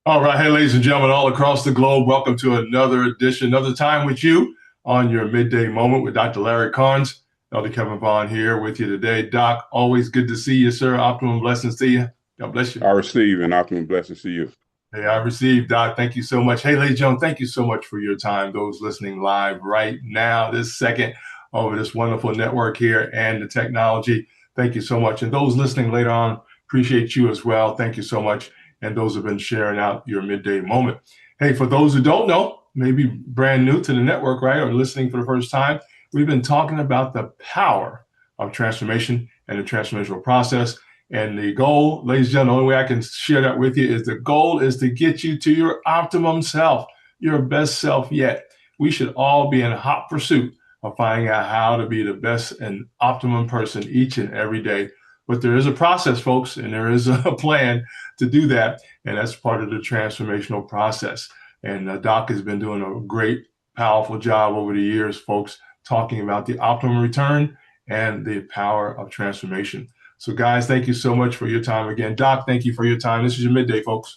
All right, hey, ladies and gentlemen, all across the globe, welcome to another edition, another time with you on your midday moment with Dr. Larry Carnes. Dr. Kevin Vaughan here with you today. Doc, always good to see you, sir. Optimum blessings to you. God bless you. I receive an optimum blessings to you. Hey, I received, Doc. Thank you so much. Hey, ladies and gentlemen, thank you so much for your time. Those listening live right now, this second, over this wonderful network here and the technology. Thank you so much. And those listening later on, appreciate you as well. Thank you so much. And those who have been sharing out your midday moment. Hey, for those who don't know, maybe brand new to the network, right, or listening for the first time, we've been talking about the power of transformation and the transformational process. And the goal, ladies and gentlemen, the only way I can share that with you is the goal is to get you to your optimum self, your best self yet. We should all be in hot pursuit of finding out how to be the best and optimum person each and every day. But there is a process, folks, and there is a plan to do that. And that's part of the transformational process. And Doc has been doing a great, powerful job over the years, folks, talking about the optimum return and the power of transformation. So, guys, thank you so much for your time again. Doc, thank you for your time. This is your midday, folks.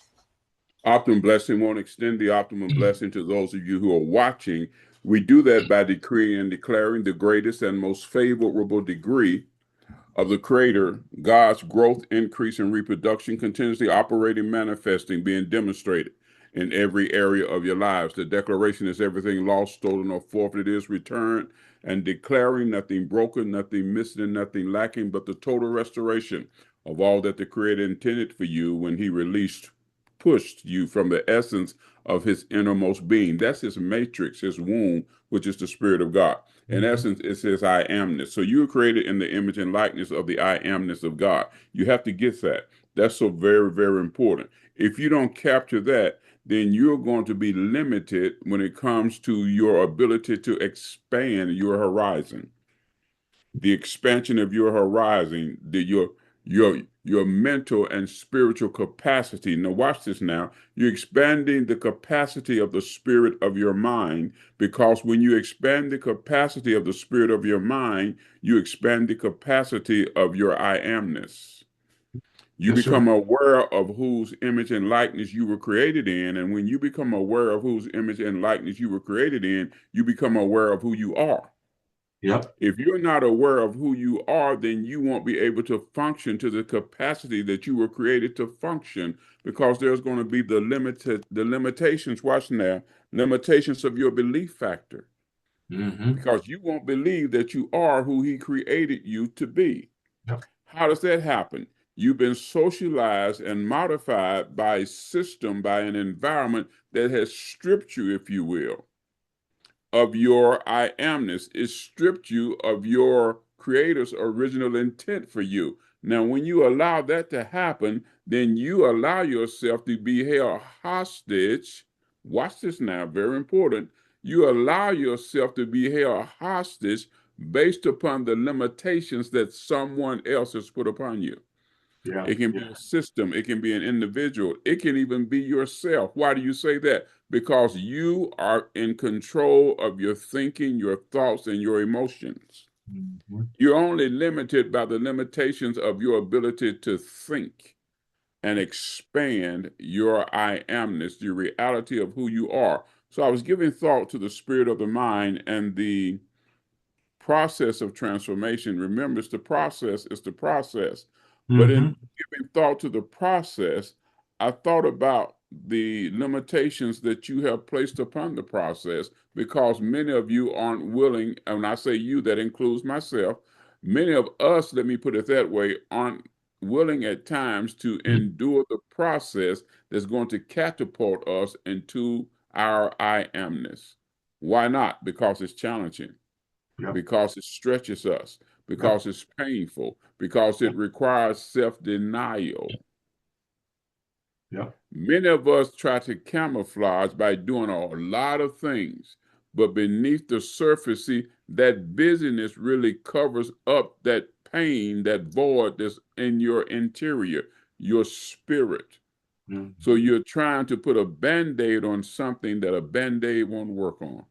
Optimum blessing won't extend the optimum blessing to those of you who are watching. We do that by decreeing and declaring the greatest and most favorable degree of the Creator, God's growth, increase, and reproduction, continuously operating, manifesting, being demonstrated in every area of your lives. The declaration is everything lost, stolen, or forfeited is returned, and declaring nothing broken, nothing missing, and nothing lacking, but the total restoration of all that the Creator intended for you when He pushed you from the essence of His innermost being. That's His matrix, His womb, which is the Spirit of God. In Mhm. essence, it says I amness. So you were created in the image and likeness of the I amness of God. You have to get that. That's so very, very important. If you don't capture that, then you're going to be limited when it comes to your ability to expand your horizon, the expansion of your horizon, your mental and spiritual capacity. Now watch this now. You're expanding the capacity of the spirit of your mind, because when you expand the capacity of the spirit of your mind, you expand the capacity of your I amness. You Yes, sir. become aware of whose image and likeness you were created in. And when you become aware of whose image and likeness you were created in, you become aware of who you are. Yep. If you're not aware of who you are, then you won't be able to function to the capacity that you were created to function, because there's going to be the limitations, watch now, limitations of your belief factor, Mm-hmm. because you won't believe that you are who He created you to be. Yep. How does that happen? You've been socialized and modified by a system, by an environment that has stripped you, if you will, of your I amness. It stripped you of your creator's original intent for you. Now, when you allow that to happen, then you allow yourself to be held hostage. Watch this now, very important. You allow yourself to be held hostage based upon the limitations that someone else has put upon you. Yeah. It can be a system, it can be an individual, it can even be yourself. Why do you say that? Because you are in control of your thinking, your thoughts, and your emotions. Mm-hmm. You're only limited by the limitations of your ability to think and expand your I amness, the reality of who you are. So I was giving thought to the spirit of the mind and the process of transformation. Remember, it's the process, it's the process. But Mm-hmm. in giving thought to the process, I thought about the limitations that you have placed upon the process, because many of you aren't willing, and when I say you, that includes myself, many of us, let me put it that way, aren't willing at times to endure the process that's going to catapult us into our I amness. Why not? Because it's challenging, Yep. because it stretches us, Yep. because it's painful, because it requires self denial. Yep. Many of us try to camouflage by doing a lot of things, but beneath the surface, see, that busyness really covers up that pain, that void that's in your interior, your spirit. So Mm-hmm. you're trying to put a band aid on something that a band aid won't work on.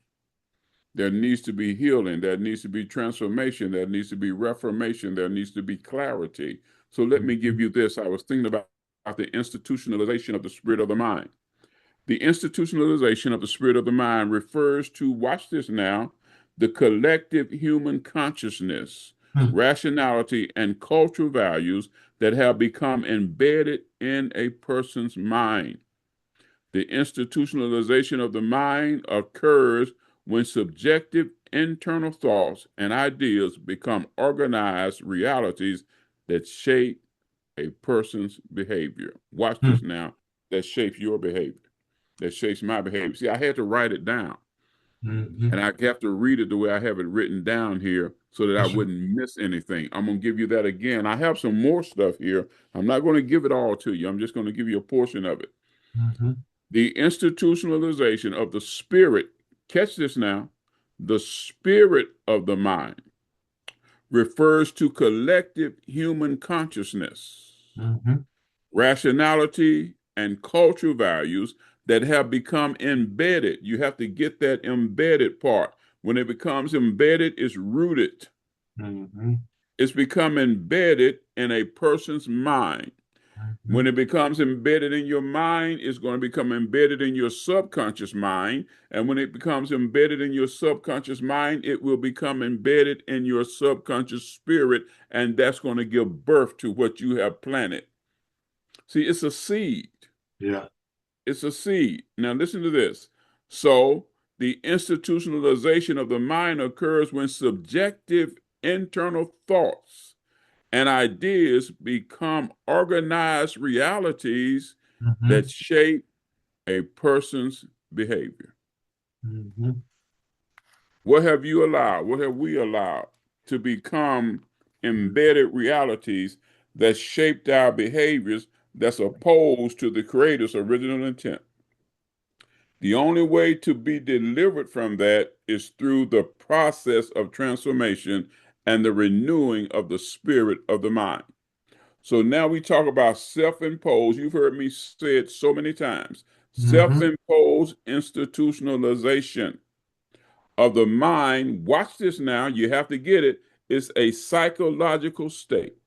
There needs to be healing. There needs to be transformation. There needs to be reformation. There needs to be clarity. So let me Mm-hmm. give you this. I was thinking about the institutionalization of the spirit of the mind. The institutionalization of the spirit of the mind refers to, watch this now, the collective human consciousness, Mm, rationality, and cultural values that have become embedded in a person's mind. The institutionalization of the mind occurs when subjective internal thoughts and ideas become organized realities that shape a person's behavior. Watch this mm, now, that shapes your behavior, that shapes my behavior. See, I had to write it down and mhm. I have to read it the way I have it written down here so that I Yes, sir. wouldn't miss anything. I'm going to give you that again. I have some more stuff here. I'm not going to give it all to you, I'm just going to give you a portion of it. Mhm, The institutionalization of the spirit, catch this now, the spirit of the mind refers to collective human consciousness, mhm, rationality, and cultural values that have become embedded. You have to get that embedded part. When it becomes embedded, it's rooted. mhm, It's become embedded in a person's mind. When mhm. it becomes embedded in your mind, it's going to become embedded in your subconscious mind. And when it becomes embedded in your subconscious mind, it will become embedded in your subconscious spirit. And that's going to give birth to what you have planted. See, it's a seed. Yeah. It's a seed. Now, listen to this. So, the institutionalization of the mind occurs when subjective internal thoughts and ideas become organized realities that Mhm, shape a person's behavior. mhm, What have you allowed? What have we allowed to become embedded realities that shaped our behaviors that's opposed to the Creator's original intent? The only way to be delivered from that is through the process of transformation and the renewing of the spirit of the mind. So now we talk about self imposed. You've heard me say it so many times. Self mhm, imposed institutionalization of the mind. Watch this now. You have to get it. It's a psychological state.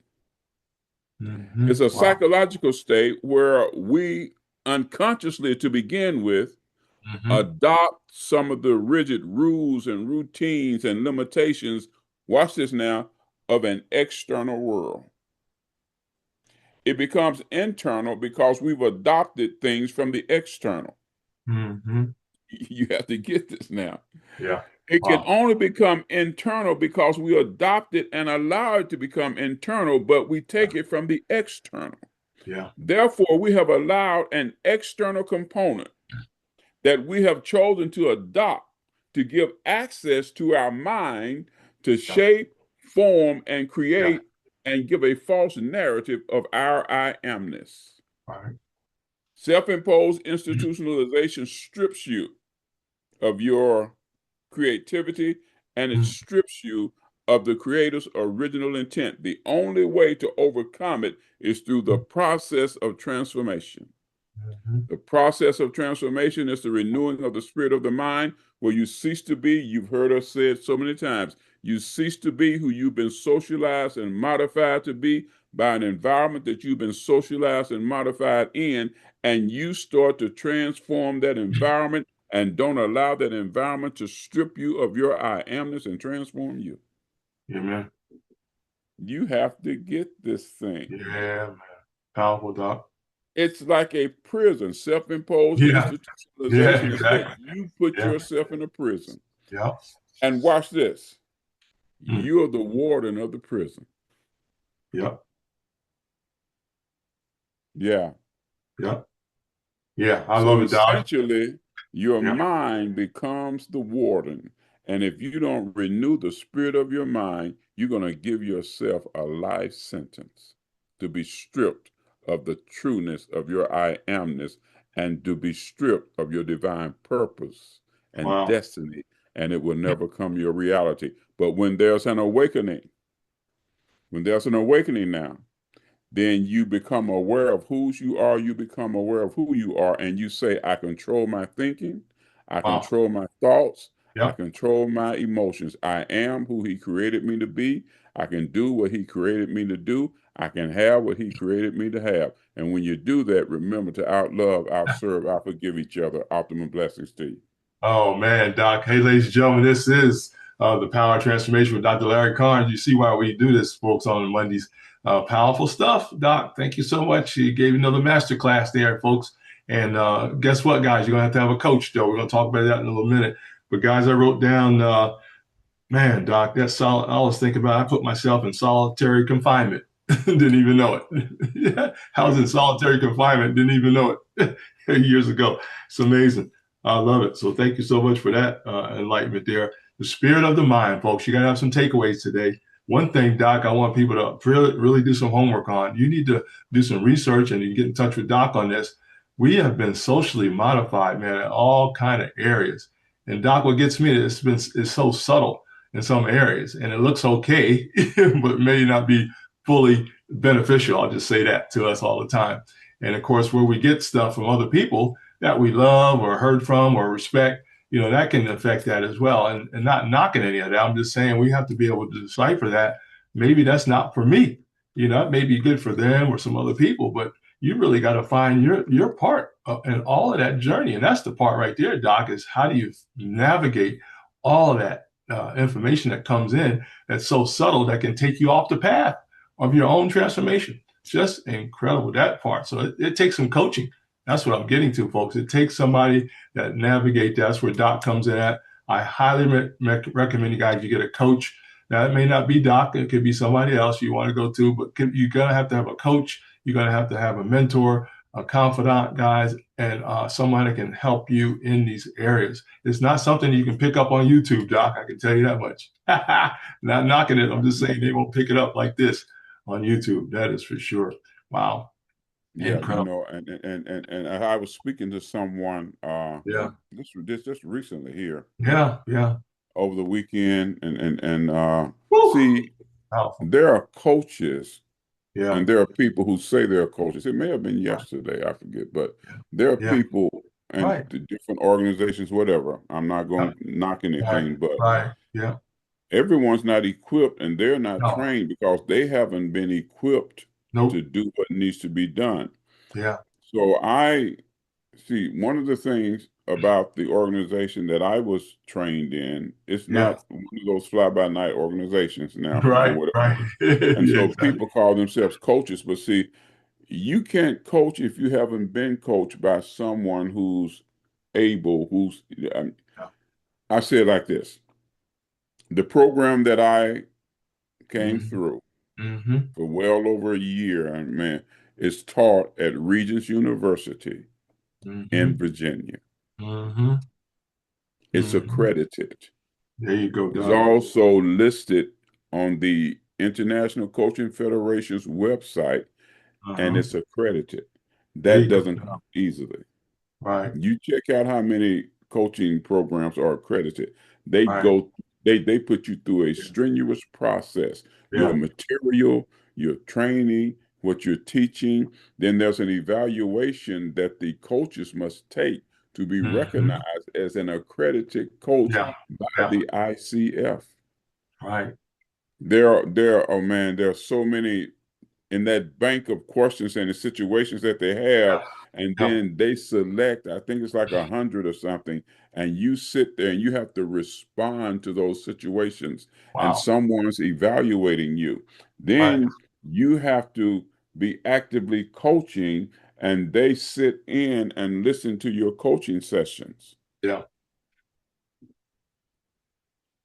It's mhm. a Wow. psychological state where we unconsciously, to begin with, Mhm, adopt some of the rigid rules and routines and limitations. Watch this now, of an external world. It becomes internal because we've adopted things from the external. mhm. You have to get this now. Yeah. It can Wow. only become internal because we adopt it and allow it to become internal, but we Yeah. take it from the external. Yeah. Therefore, we have allowed an external component that we have chosen to adopt to give access to our mind to Yeah. shape, form, and Yeah. create and give a false narrative of our I amness. All right. Self imposed Mhm, institutionalization strips you of your creativity and it mhm, strips you of the Creator's original intent. The only way to overcome it is through the process of transformation. mhm. The process of transformation is the renewing of the spirit of the mind, where you cease to be, you've heard us say it so many times, you cease to be who you've been socialized and modified to be by an environment that you've been socialized and modified in, and you start to transform that environment and don't allow that environment to strip you of your I amness and transform you. Yeah, man. You have to get this thing. Yeah, man. Powerful, doc. It's like a prison. Self-imposed Yeah. Yeah, institutionalization is that exactly. you put Yeah. yourself in a prison. Yeah. And watch this. Mm. You're the warden of the prison. Yeah. Yeah. Yeah. Yeah. I So love it, doc. essentially, your Yeah. mind becomes the warden. And if you don't renew the spirit of your mind, you're going to give yourself a life sentence to be stripped of the trueness of your I amness and to be stripped of your divine purpose and Wow. destiny. And it will never come your reality. But when there's an awakening now, then you become aware of whose you are, you become aware of who you are, and you say, I control my thinking, I Wow. control my thoughts, I Yeah. control my emotions. I am who he created me to be. I can do what he created me to do. I can have what he created me to have. And when you do that, remember to outlove, outserve, outforgive each other. Optimum blessings to you. Oh man, Doc. Hey, ladies and gentlemen, this is the Power Transformation with Dr. Larry Carnes. You see why we do this, folks, on Mondays. Powerful stuff, Doc. Thank you so much. You gave another master class there, folks. And guess what, guys? You're gonna have to have a coach, though. We're gonna talk about that in a little minute. But guys, I wrote down, man, Doc. That's solid. I was thinking about. I put myself in solitary confinement. Didn't even know it. Yeah, I was in solitary confinement. Didn't even know it years ago. It's amazing. I love it. So thank you so much for that enlightenment there. The spirit of the mind, folks. You got to have some takeaways today. One thing, Doc, I want people to really do some homework on. You need to do some research and you get in touch with Doc on this. We have been socially modified, man, in all kind of areas. And Doc, what gets me is it's so subtle in some areas, and it looks okay, but may not be fully beneficial. I'll just say that to us all the time. And of course, where we get stuff from other people that we love or heard from or respect, that can affect that as well. And not knocking any of that. I'm just saying we have to be able to decipher that. Maybe that's not for me. It may be good for them or some other people, but you really got to find your part in all of that journey. And that's the part right there, Doc, is how do you navigate all of that information that comes in that's so subtle that can take you off the path of your own transformation. Just incredible, that part. So it takes some coaching. That's what I'm getting to, folks. It takes somebody that navigate. That's where Doc comes in at. I highly recommend you guys, you get a coach. Now, it may not be Doc. It could be somebody else you want to go to, but you're going to have a coach. You're going to have a mentor, a confidant, guys, and someone that can help you in these areas. It's not something you can pick up on YouTube, Doc. I can tell you that much. Not knocking it. I'm just saying they won't pick it up like this on YouTube. That is for sure. Wow. Yeah, Incredible. and I was speaking to someone Yeah. this just recently here Yeah. Yeah. over the weekend, and Woo. see, Powerful. there are coaches Yeah. and there are people who say they're coaches. It may have been Right. yesterday, I forget, but there are Yeah. people and Right. the different organizations, whatever. I'm not Yeah. going to knock Right. anything, but Right. Yeah. everyone's not equipped and they're not No. trained because they haven't been equipped to Nope. do what needs to be done. Yeah. So I see one of the things about the organization that I was trained in, it's Yeah. not one of those fly-by-night organizations now for Right. whatever. Right. And Yeah. so Exactly. people call themselves coaches, but see, you can't coach if you haven't been coached by someone who's able, um, Yeah. I say it like this. The program that I came Mm-hmm. through Mm-hmm. for well over a year, and man, is taught at Regents University Mm-hmm. in Virginia. Mm-hmm. It's Mm-hmm. accredited. There you go, It's Doc. also listed on the International Coaching Federation's website, and Uh-huh. it's accredited. There That you go, doesn't come Doc. easily. Right. You check out how many coaching programs are accredited. They Right. go, they put you through a strenuous process. Your Yeah. material, your training, what you're teaching. Then there's an evaluation that the coaches must take to be Mm-hmm. recognized as an accredited coach Yeah. by Yeah. the ICF. Right. Oh man, there are so many in that bank of questions and the situations that they have, Yeah. and Yeah. then they select, I think it's like 100 or something, and you sit there and you have to respond to those situations, and Wow. someone's evaluating you. Right. Then you have to be actively coaching, and they sit in and listen to your coaching sessions. Yeah.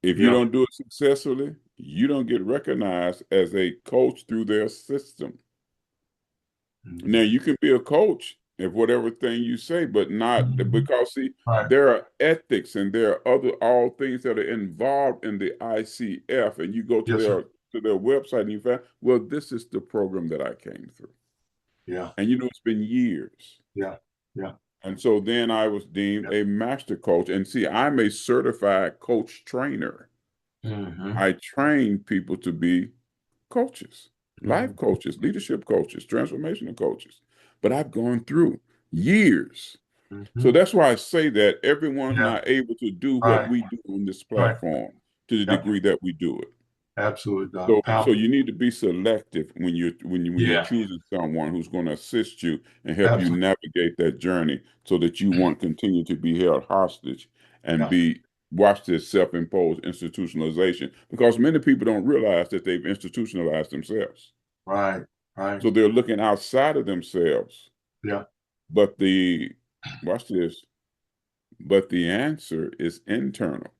If you Yeah. don't do it successfully, you don't get recognized as a coach through their system. Now Mm-hmm. you can be a coach if whatever thing you say, but not Mm-hmm. because see, Right. there are ethics and there are other all things that are involved in the ICF, and you go Yes, sir. to their website and you find, well, this is the program that I came through. Yeah. And it's been years. Yeah. Yeah. And so then I was deemed Yeah. a master coach. And see, I'm a certified coach trainer. Mm-hmm. I train people to be coaches, life Mm-hmm. coaches, leadership coaches, transformational coaches. But I've gone through years. Mm-hmm. So that's why I say that everyone's Yeah. not able to do what Right. we do on this Right. platform to the Yeah. degree that we do it. Absolutely, So, Doc. so Powerful. you need to be selective when you're Yeah, choosing someone who's going to assist you and help you absolutely. navigate that journey, so that you won't continue to be held hostage and Yeah, be watch this self-imposed institutionalization. Because many people don't realize that they've institutionalized themselves, right, right. so they're looking outside of themselves. Yeah, But the watch this. But the answer is internal.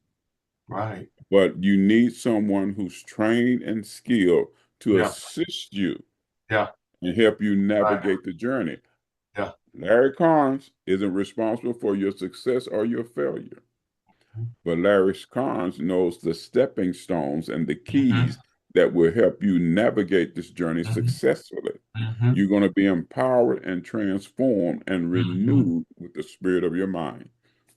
right. But you need someone who's trained and skilled to Yeah, assist you yeah, and help you right. navigate the journey. Yeah. Larry Carnes isn't responsible for your success or your failure, but Larry Carnes knows the stepping stones and the Mm-hmm. keys that will help you navigate this journey Mm-hmm. successfully. Mm-hmm. You're going to be empowered and transformed and Mm-hmm. renewed with the spirit of your mind.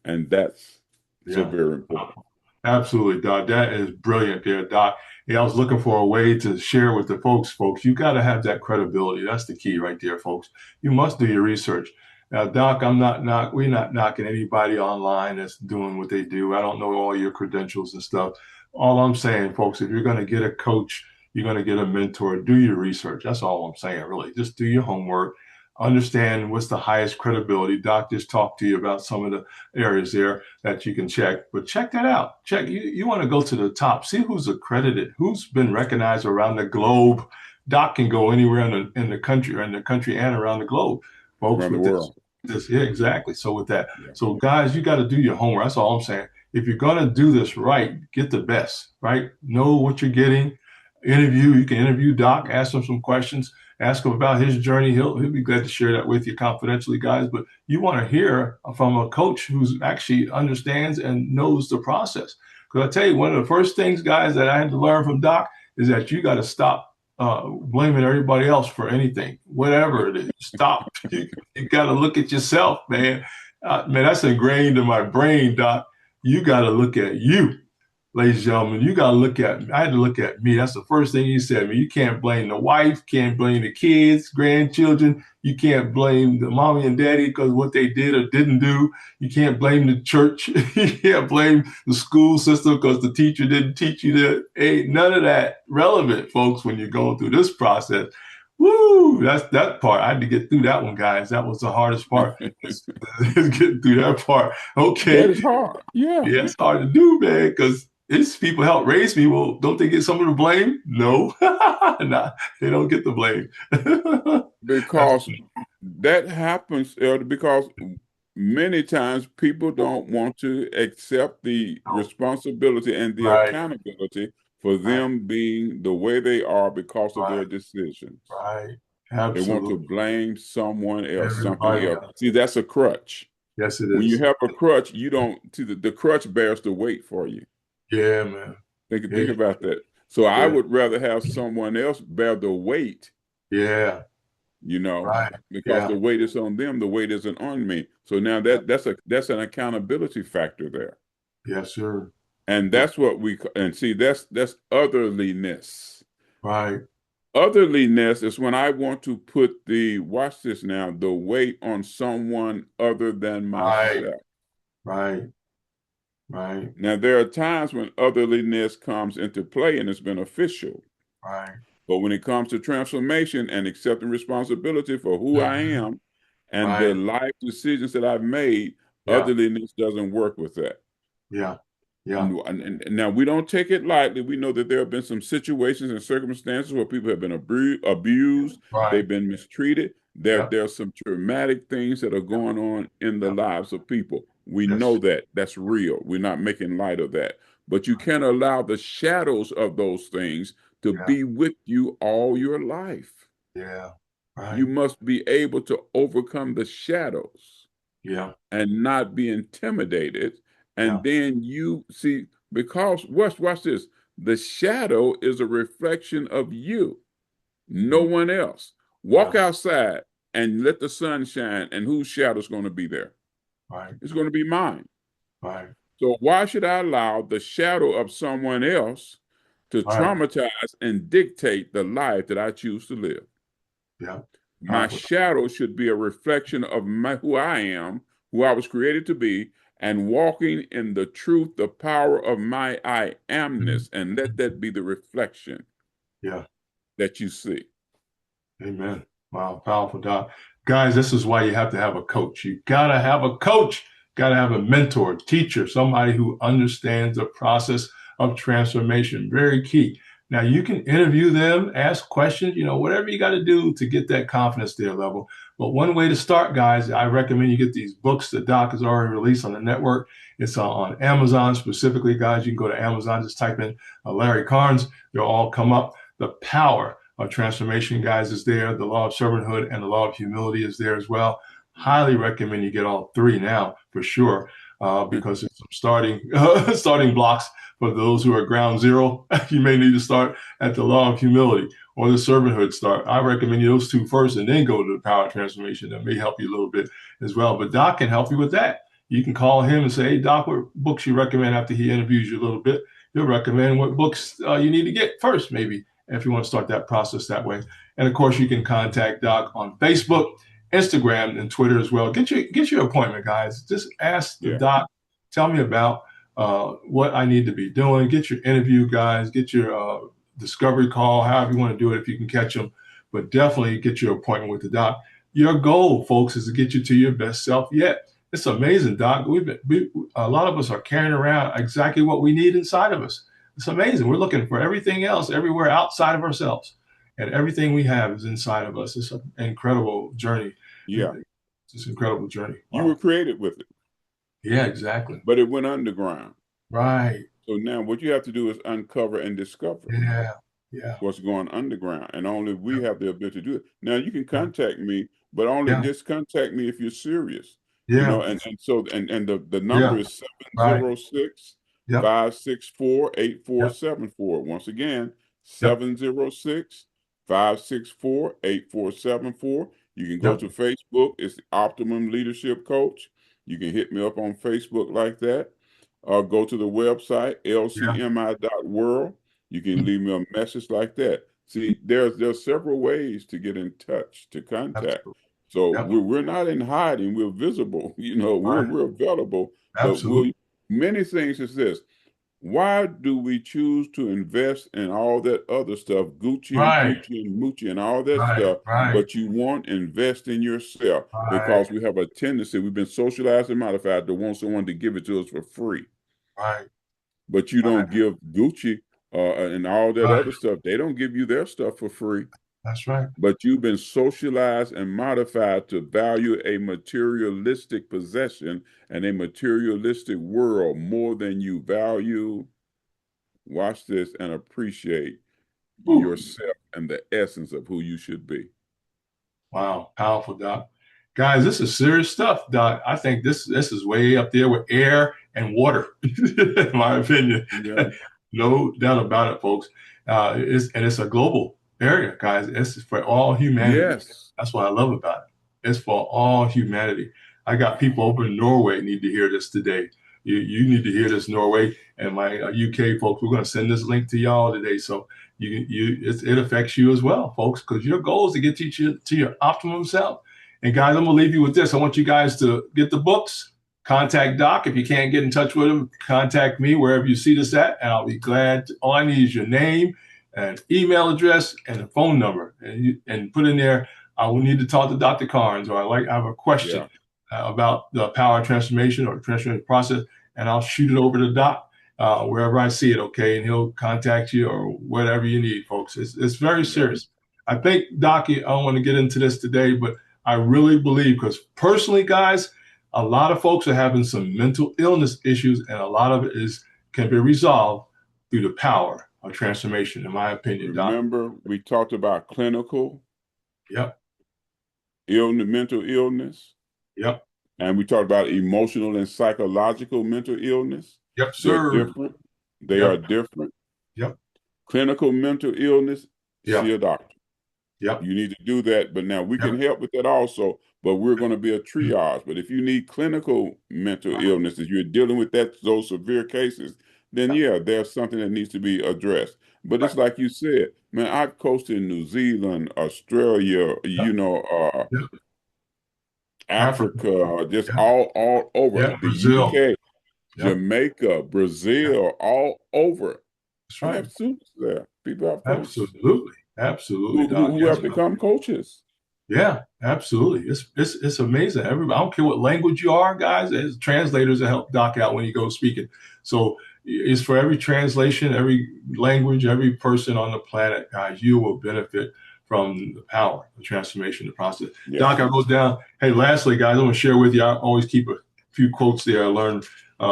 And that's so Yeah. very important. Absolutely, Doc. That is brilliant there, Doc. Yeah, I was looking for a way to share with the folks. Folks, you got to have that credibility. That's the key right there, folks. You must do your research. Now, Doc, we're not knocking anybody online that's doing what they do. I don't know all your credentials and stuff. All I'm saying, folks, if you're going to get a coach, you're going to get a mentor, do your research. That's all I'm saying, really. Just do your homework. Understand what's the highest credibility. Doc just talked to you about some of the areas there that you can check. But check that out. Check you want to go to the top. See who's accredited, who's been recognized around the globe. Doc can go anywhere in the country or in the country and around the globe, folks. Around the With this, world. yeah, exactly. So with that, Yeah. so guys, you got to do your homework. That's all I'm saying. If you're gonna do this right, get the best. Right, know what you're getting. Interview. You can interview Doc. Ask him some questions. Ask him about his journey. He'll be glad to share that with you confidentially, guys. But you want to hear from a coach who's actually understands and knows the process. Because I tell you, one of the first things, guys, that I had to learn from Doc is that you got to stop blaming everybody else for anything, whatever it is. Stop. You got to look at yourself, man. Man, that's ingrained in my brain, Doc. You got to look at you, ladies and gentlemen. You got to look at. I had to look at me. That's the first thing he said. You can't blame the wife, can't blame the kids, grandchildren. You can't blame the mommy and daddy because what they did or didn't do. You can't blame the church. You can't blame the school system because the teacher didn't teach you that. Ain't none of that relevant, folks, when you're going through this process. Woo! That's that part. I had to get through that one, guys. That was the hardest part. Is getting through that part. That Okay, is hard. Yeah. yeah, it's hard to do, man, because it's people help raise me. Well, don't they get some of the blame? No, nah, they don't get the blame. That's Because that happens, Elder, because many times people don't want to accept the responsibility and the right, accountability for right, them being the way they are because of right, their decisions. right. They want to Absolutely. blame someone else, something Everybody else. else. See, that's a crutch. Yes, it When you is. have a crutch, you don't see the crutch bears the weight for you. Yeah, man. Think Yeah, about that. So I yeah, would rather have someone else bear the weight, yeah. you know, Right. because Yeah. the weight is on them, the weight isn't on me. So now Yeah. that's an accountability factor there. Yes, sir. And Yeah. that's what we and see that's otherliness. Right. Otherliness is when I want to put the watch this now, the weight on someone other than Right. myself. Right. Right. Now there are times when otherliness comes into play and it's beneficial. Right. But when it comes to transformation and accepting responsibility for who I Mhm. am and the Right. life decisions that I've made, Yeah. otherliness doesn't work with that. Yeah. Yeah. And now we don't take it lightly. We know that there have been some situations and circumstances where people have been abused, Right. they've been mistreated. Yeah. There are some traumatic things that are Yeah. going on in the Yeah. lives of people. We know Yes. that. That's real. We're not making light of that. But you can't allow the shadows of those things to Yeah. be with you all your life. Yeah. You Right. must be able to overcome the shadows Yeah. and not be intimidated. Yeah. And then you see, because watch this. The shadow is a reflection of you, no Mhm. one else. Walk Yeah. outside and let the sun shine, and whose shadow is going to be there? Right. It's going to be mine. Right. So why should I allow the shadow of someone else to Right. traumatize and dictate the life that I choose to live? Yeah. My Powerful. shadow should be a reflection of who I am, who I was created to be, and walking in the truth, the power of my I Mhm. amness, and let that be the reflection Yeah. that you see. Amen. Wow, powerful, Doc. Guys, this is why you have to have a coach. You gotta have a coach, gotta have a mentor, teacher, somebody who understands the process of transformation. Very key. Now you can interview them, ask questions, whatever you got to do to get that confidence there level. But one way to start, guys, I recommend you get these books that Doc has already released on the network. It's on Amazon specifically, guys. You can go to Amazon, just type in Larry Carnes. They'll all come up. The power transformation, guys, is there. The law of servanthood and the law of humility is there as well. Highly recommend you get all three now for sure, because it's some starting starting blocks for those who are ground zero. You may need to start at the law of humility or the servanthood start. I recommend you those two first and then go to the power of transformation. That may help you a little bit as well. But Doc can help you with that. You can call him and say, hey, Doc, what books you recommend after he interviews you a little bit? He'll recommend what books you need to get first, maybe if you want to start that process that way. And of course, you can contact Doc on Facebook, Instagram, and Twitter as well. Get your appointment, guys. Just ask the Yeah. Doc, tell me about what I need to be doing. Get your interview, guys. Get your discovery call, however you want to do it, if you can catch them. But definitely get your appointment with the Doc. Your goal, folks, is to get you to your best self yet. It's amazing, Doc. A lot of us are carrying around exactly what we need inside of us. It's amazing. We're looking for everything else everywhere outside of ourselves. And everything we have is inside of us. It's an incredible journey. Yeah. It's this incredible journey. You were Wow. created with it, Yeah, exactly. but it went underground. Right. So now what you have to do is uncover and discover Yeah. Yeah. what's going underground. And only we have the ability to do it. Now you can Yeah. contact me, but only Yeah. just contact me if you're serious. Yeah. And the number Yeah. is Right. 706 Yep. 564 eight four Yep. seven four. Once again, Yep. 706 564 8474. You can go Yep. to Facebook. It's the Optimum Leadership Coach. You can hit me up on Facebook like that. Or go to the website, Yeah. lcmi.world. You can leave me a message like that. See, there's several ways to get in touch, to contact. Absolutely. So Yep. we're not in hiding. We're visible. We're Right. we're available. But Absolutely. many things is this. Why do we choose to invest in all that other stuff, Gucci and Right. Pucci and Mucci and all that Right. stuff, Right. but you won't invest in yourself Right. because we have a tendency, we've been socialized and modified to want someone to give it to us for free. Right. But you Right. don't give Gucci and all that Right. other stuff. They don't give you their stuff for free. That's right. But you've been socialized and modified to value a materialistic possession and a materialistic world more than you value, watch this, and appreciate Whew. yourself and the essence of who you should be. Wow, powerful, Doc. Guys, this is serious stuff, Doc. I think this is way up there with air and water, in my opinion. Yeah. No doubt about it, folks. It's a global area, guys. It's for all humanity. Yes. That's what I love about it. It's for all humanity. I got people over in Norway need to hear this today. You need to hear this, Norway, and my UK folks. We're going to send this link to y'all today, so it affects you as well, folks, because your goal is to get to your optimum self. And guys, I'm gonna leave you with this. I want you guys to get the books. Contact Doc if you can't get in touch with him. Contact me wherever you see this at, and I'll be glad. All I need is your name, and email address, and a phone number, and put in there. I will need to talk to Dr. Carnes, or I have a question Yeah. about the power transformation or transformation process, and I'll shoot it over to Doc wherever I see it, okay? And he'll contact you or whatever you need, folks. It's very Yeah. serious. I think, Doc, I don't want to get into this today, but I really believe, because personally, guys, a lot of folks are having some mental illness issues, and a lot of it can be resolved through the power of transformation, in my opinion, Doc. Remember, we talked about clinical Yep, illness, mental illness. yep, And we talked about emotional and psychological mental illness. yep, They're sir. different. They are Yep, different. yep, Clinical mental illness, see yep, a doctor. yep, You need to do that. But now we yep. can help with that also, but we're going to be a triage. But if you need clinical mental illnesses, you're dealing with those severe cases, then Yep, yeah, there's something that needs to be addressed. But right, it's like you said, man, I've coached in New Zealand, Australia, yep, yep, Africa. Africa, just Yeah. all over Yeah. the Brazil. UK, Yep. Jamaica, Yeah. Brazil, all over. That's They right. have students there. People have coached Absolutely. Absolutely, who, Doc. who, who Yes. have become coaches. Yeah, absolutely. It's amazing. Everybody, I don't care what language you are, guys. There's translators that help Doc out when you go speaking. So it's for every translation, every language, every person on the planet, guys. You will benefit from the power, the transformation, the process. Doc, Yes. I wrote down. Hey, lastly, guys, I want to share with you. I always keep a few quotes there I learned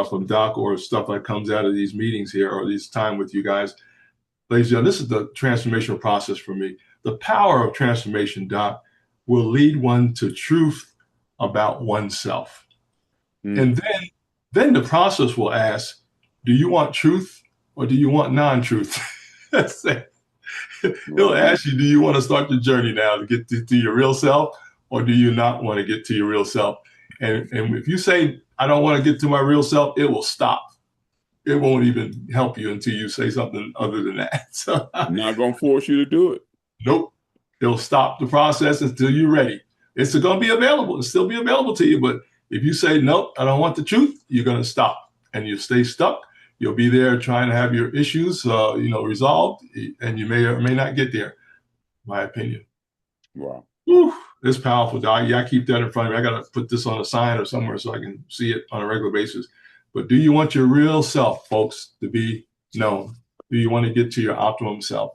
from Doc or stuff that comes out of these meetings here or this time with you guys. Ladies and gentlemen, this is the transformational process for me. The power of transformation, Doc, will lead one to truth about oneself. Mm. And then the process will ask, do you want truth or do you want non-truth? It'll Wow. ask you, do you want to start the journey now to get to your real self or do you not want to get to your real self? And if you say, I don't want to get to my real self, it will stop. It won't even help you until you say something other than that. So Not gonna force you to do it. nope. It'll stop the process until you're ready. It's going to be available. It'll still be available to you. But if you say, nope, I don't want the truth, you're going to stop and you stay stuck. You'll be there trying to have your issues, resolved, and you may or may not get there, my opinion. Wow. Whew, it's powerful, Doc. Yeah, I keep that in front of me. I got to put this on a sign or somewhere so I can see it on a regular basis. But do you want your real self, folks, to be known? Do you want to get to your optimum self?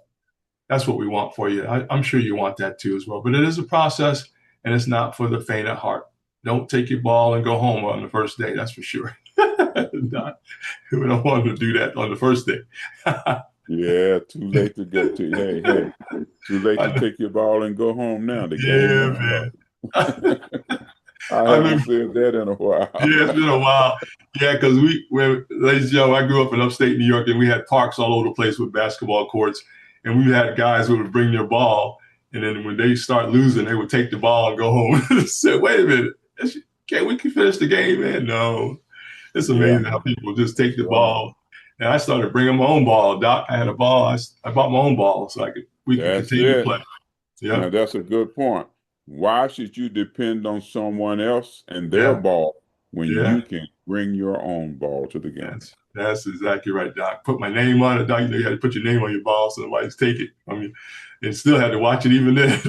That's what we want for you. I'm sure you want that too as well. But it is a process, and it's not for the faint of heart. Don't take your ball and go home on the first day. That's for sure. Not, we don't want to do that on the first day. Yeah, too late to go to. Hey, too late to take your ball and go home now. The game Yeah, won't man. start. I I haven't remember, said that in a while. yeah, it's been a while. Yeah, because ladies and gentlemen, I grew up in upstate New York, and we had parks all over the place with basketball courts, and we had guys who would bring their ball, and then when they start losing, they would take the ball and go home. Said, wait a minute, can't we can finish the game, man? No, it's Yeah, amazing how people just take that's the right. ball. And I started bringing my own ball. Doc, I had a ball. I bought my own ball so we could That's continue to it. play. Now Yep. that's a good point. Why should you depend on someone else and their Yeah. ball when Yeah. you can bring your own ball to the game? That's exactly right, Doc. Put my name on it, Doc. You had to put your name on your ball so nobody's take it. I mean, and still had to watch it even then.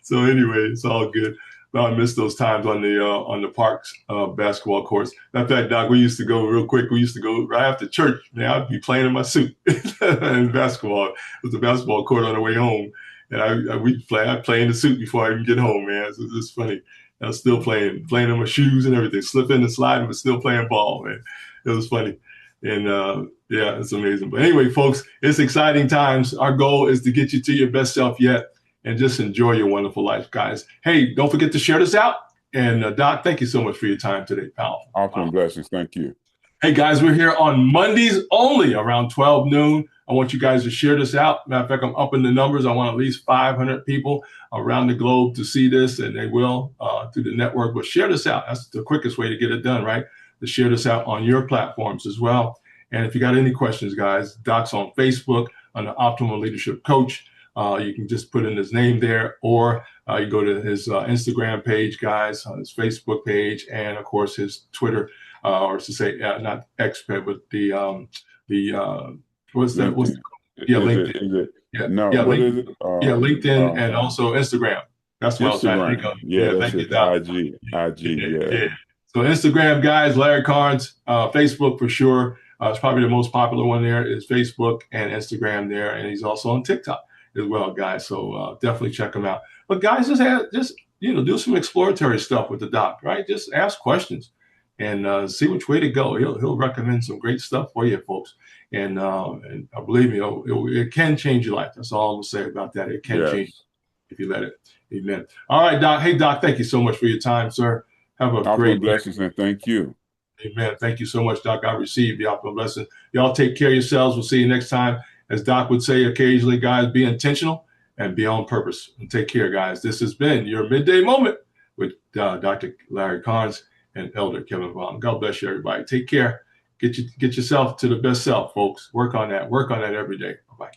So anyway, it's all good. But I miss those times on the parks basketball courts. In fact, Doc, we used to go real quick. We used to go right after church. Man, I'd be playing in my suit in basketball. It was a basketball court on the way home, and I'd play in the suit before I even get home. Man, it's funny. I was still playing in my shoes and everything, slipping and sliding, but still playing ball. Man, it was funny. And yeah, it's amazing. But anyway, folks, it's exciting times. Our goal is to get you to your best self yet and just enjoy your wonderful life, guys. Hey, don't forget to share this out. And Doc, thank you so much for your time today, pal. Awesome Wow. blessings. Thank you. Hey, guys, we're here on Mondays only around 12 noon. I want you guys to share this out. Matter of fact, I'm upping the numbers. I want at least 500 people around the globe to see this, and they will through the network. But share this out. That's the quickest way to get it done, right? To share this out on your platforms as well. And if you got any questions, guys, Doc's on Facebook under Optimal Leadership Coach. You can just put in his name there, or you go to his Instagram page, guys, his Facebook page, and of course his Twitter, or to say not X, but what's that? What's LinkedIn. yeah, Is LinkedIn. it is it Yeah, no, yeah, what is it? yeah, LinkedIn, and also Instagram. That's what I was trying to think Instagram. of. Yeah, Yeah, that's thank you, it. Doc. IG. IG, Yeah, yeah. yeah. So Instagram, guys, Larry Carnes, Facebook for sure. It's probably the most popular one there is Facebook and Instagram there, and he's also on TikTok as well, guys. So definitely check him out. But guys, just do some exploratory stuff with the doc, right? Just ask questions and see which way to go. He'll recommend some great stuff for you, folks. And believe me, it can change your life. That's all I'm gonna say about that. It can change Yes. if you let it. Amen. All right, Doc. Hey, Doc. Thank you so much for your time, sir. Have a Awesome great day. blessings and thank you. Amen. Thank you so much, Doc. I received the optimal blessing. Y'all take care of yourselves. We'll see you next time. As Doc would say occasionally, guys, be intentional and be on purpose. And take care, guys. This has been your midday moment with Dr. Larry Carnes and Elder Kevin Vaughan. God bless you, everybody. Take care. Get yourself to the best self, folks. Work on that. Work on that every day. Bye-bye.